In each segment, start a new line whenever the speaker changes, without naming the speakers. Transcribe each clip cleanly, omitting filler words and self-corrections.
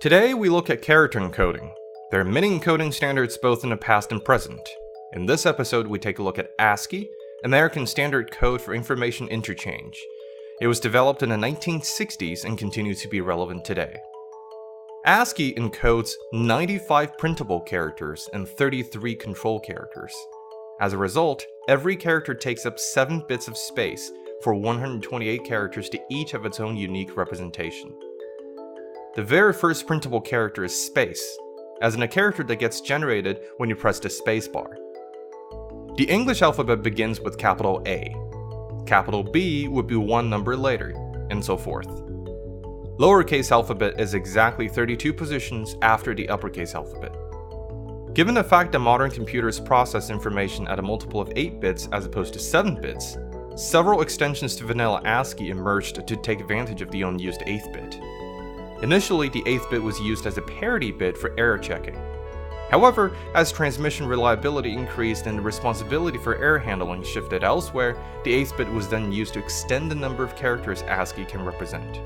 Today we look at character encoding. There are many encoding standards both in the past and present. In this episode we take a look at ASCII, American Standard Code for Information Interchange. It was developed in the 1960s and continues to be relevant today. ASCII encodes 95 printable characters and 33 control characters. As a result, every character takes up 7 bits of space for 128 characters to each have its own unique representation. The very first printable character is space, as in a character that gets generated when you press the spacebar. The English alphabet begins with capital A. Capital B would be one number later, and so forth. Lowercase alphabet is exactly 32 positions after the uppercase alphabet. Given the fact that modern computers process information at a multiple of 8 bits as opposed to 7 bits, several extensions to vanilla ASCII emerged to take advantage of the unused 8th bit. Initially, the 8th bit was used as a parity bit for error checking. However, as transmission reliability increased and the responsibility for error handling shifted elsewhere, the 8th bit was then used to extend the number of characters ASCII can represent.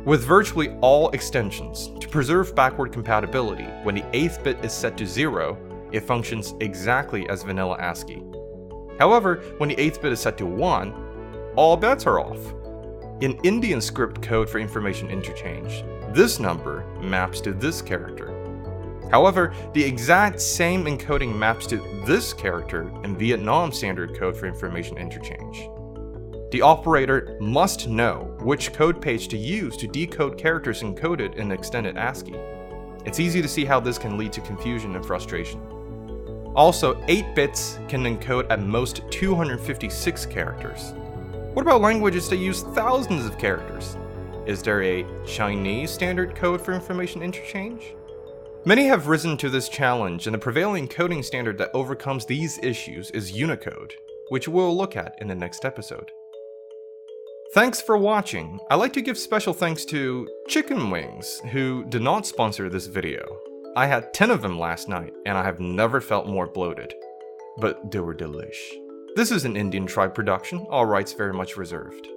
With virtually all extensions, to preserve backward compatibility, when the 8th bit is set to 0, it functions exactly as vanilla ASCII. However, when the 8th bit is set to 1, all bets are off. In Indian script code for information interchange, this number maps to this character. However, the exact same encoding maps to this character in Vietnam standard code for information interchange. The operator must know which code page to use to decode characters encoded in extended ASCII. It's easy to see how this can lead to confusion and frustration. Also, 8 bits can encode at most 256 characters. What about languages that use thousands of characters? Is there a Chinese standard code for information interchange? Many have risen to this challenge, and the prevailing coding standard that overcomes these issues is Unicode, which we'll look at in the next episode. Thanks for watching. I'd like to give special thanks to Chicken Wings, who did not sponsor this video. I had 10 of them last night, and I have never felt more bloated. But they were delish. This is an Indian Tribe production, all rights very much reserved.